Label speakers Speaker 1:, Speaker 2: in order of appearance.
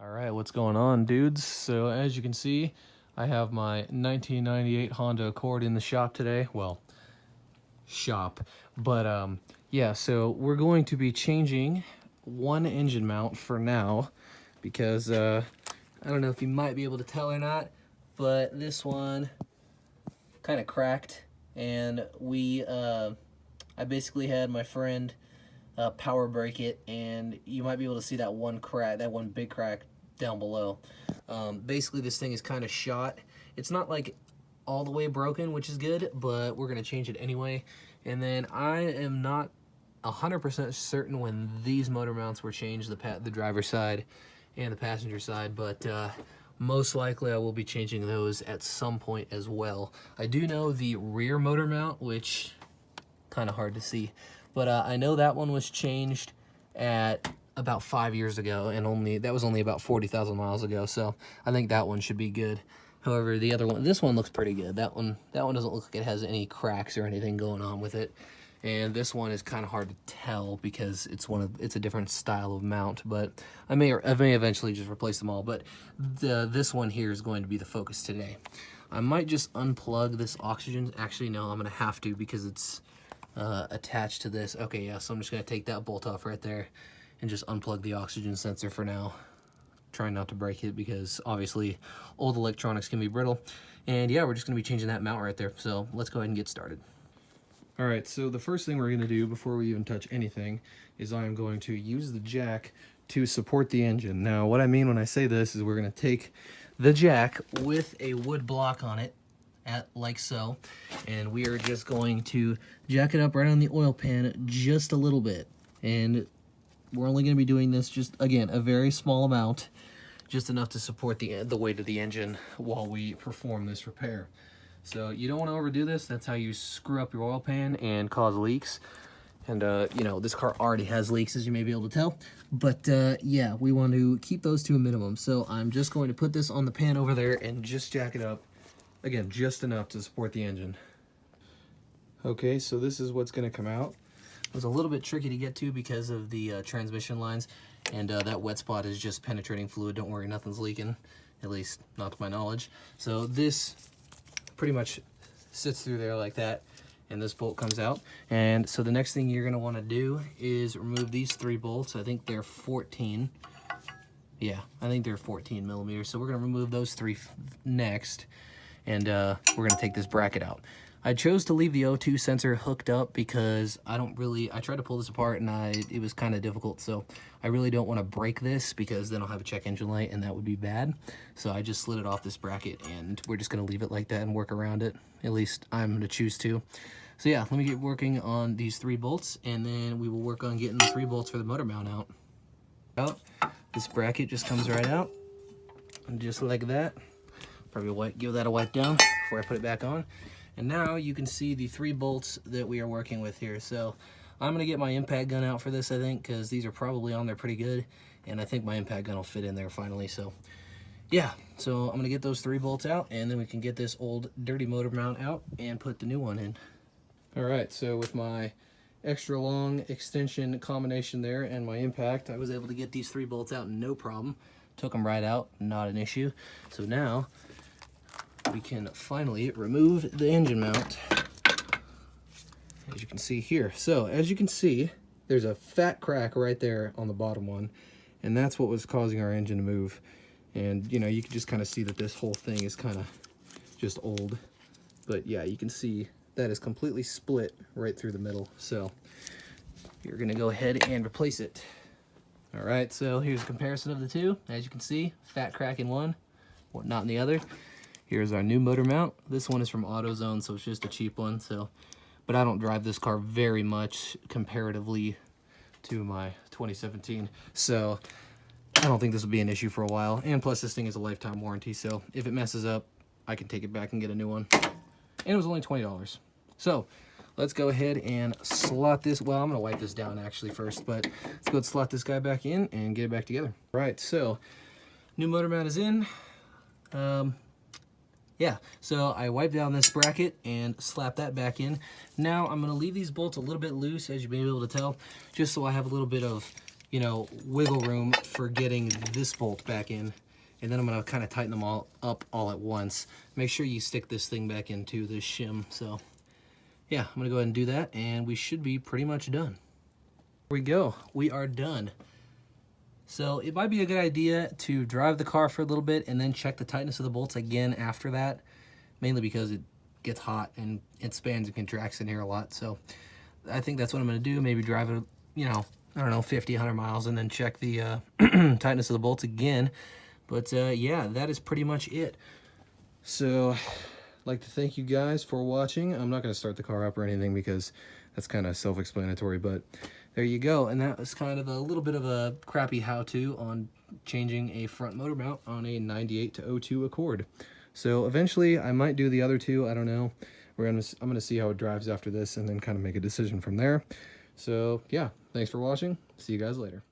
Speaker 1: All right, what's going on, dudes? So as you can see, I have my 1998 Honda Accord in the shop today. Well, shop. But yeah, so we're going to be changing one engine mount for now because I don't know if you might be able to tell or not, but this one kind of cracked, and I basically had my friend power break it, and you might be able to see that one crack, that one big crack down below. Basically, this thing is kind of shot. It's not like all the way broken, which is good, but we're gonna change it anyway. And then I am not 100% certain when these motor mounts were changed, the driver's side and the passenger side, but most likely I will be changing those at some point as well. I do know the rear motor mount, which kind of hard to see, but I know that one was changed at about 5 years ago, and that was only about 40,000 miles ago, so I think that one should be good. However, the other one, this one looks pretty good. That one doesn't look like it has any cracks or anything going on with it. And this one is kind of hard to tell because it's a different style of mount, but I may eventually just replace them all. But this one here is going to be the focus today. I might just unplug this oxygen. Actually, no, I'm gonna have to because it's attached to this. Okay, yeah, so I'm just gonna take that bolt off right there and just unplug the oxygen sensor for now. Trying not to break it because obviously old electronics can be brittle. And yeah, we're just gonna be changing that mount right there. So let's go ahead and get started. All right, so the first thing we're gonna do before we even touch anything is I'm going to use the jack to support the engine. Now, what I mean when I say this is we're gonna take the jack with a wood block on it, like so, and we are just going to jack it up right on the oil pan just a little bit. And we're only gonna be doing this just, again, a very small amount, just enough to support the weight of the engine while we perform this repair. So you don't want to overdo this. That's how you screw up your oil pan and cause leaks. And you know, this car already has leaks, as you may be able to tell. But yeah, we want to keep those to a minimum. So I'm just going to put this on the pan over there and just jack it up. Again, just enough to support the engine. Okay, so this is what's going to come out. It was a little bit tricky to get to because of the transmission lines, and that wet spot is just penetrating fluid. Don't worry, nothing's leaking, at least not to my knowledge. So this pretty much sits through there like that, and this bolt comes out. And so the next thing you're going to want to do is remove these 3 bolts. I think they're 14. Yeah, I think they're 14 millimeters. So we're going to remove those 3 next, and we're going to take this bracket out. I chose to leave the O2 sensor hooked up because I tried to pull this apart and it was kind of difficult, so I really don't want to break this because then I'll have a check engine light and that would be bad. So I just slid it off this bracket, and we're just going to leave it like that and work around it. At least I'm going to choose to. So yeah, let me get working on these 3 bolts, and then we will work on getting the 3 bolts for the motor mount out. This bracket just comes right out, and just like that. Probably give that a wipe down before I put it back on. And now you can see the 3 bolts that we are working with here. So I'm going to get my impact gun out for this, I think, because these are probably on there pretty good. And I think my impact gun will fit in there finally. So yeah, so I'm going to get those 3 bolts out, and then we can get this old dirty motor mount out and put the new one in. All right, so with my extra long extension combination there and my impact, I was able to get these 3 bolts out no problem. Took them right out, not an issue. So now we can finally remove the engine mount, as you can see here. So as you can see, there's a fat crack right there on the bottom one, and that's what was causing our engine to move. And you know, you can just kind of see that this whole thing is kind of just old, but yeah, you can see that is completely split right through the middle. So you're gonna go ahead and replace it. All right, so here's a comparison of the two. As you can see, fat crack in one, not in the other. Here's our new motor mount. This one is from AutoZone, so it's just a cheap one. But I don't drive this car very much comparatively to my 2017. So I don't think this will be an issue for a while. And plus, this thing is a lifetime warranty, so if it messes up, I can take it back and get a new one. And it was only $20. So let's go ahead and slot this. Well, I'm gonna wipe this down actually first, but let's go ahead and slot this guy back in and get it back together. Right, so new motor mount is in. Yeah, so I wiped down this bracket and slapped that back in. Now I'm going to leave these bolts a little bit loose, as you may be able to tell, just so I have a little bit of you know, wiggle room for getting this bolt back in. And then I'm gonna kind of tighten them all up all at once. Make sure you stick this thing back into this shim. So yeah, I'm gonna go ahead and do that, and we should be pretty much done. Here we go, we are done. So it might be a good idea to drive the car for a little bit and then check the tightness of the bolts again after that, mainly because it gets hot and it expands and contracts in here a lot. So I think that's what I'm gonna do. Maybe drive it, you know, I don't know, 50, 100 miles, and then check the tightness of the bolts again. But yeah, that is pretty much it. So I'd like to thank you guys for watching. I'm not gonna start the car up or anything because that's kind of self-explanatory, but there you go. And that was kind of a little bit of a crappy how-to on changing a front motor mount on a 98 to 02 Accord. So eventually I might do the other two, I don't know. I'm gonna see how it drives after this and then kind of make a decision from there. So yeah, thanks for watching. See you guys later.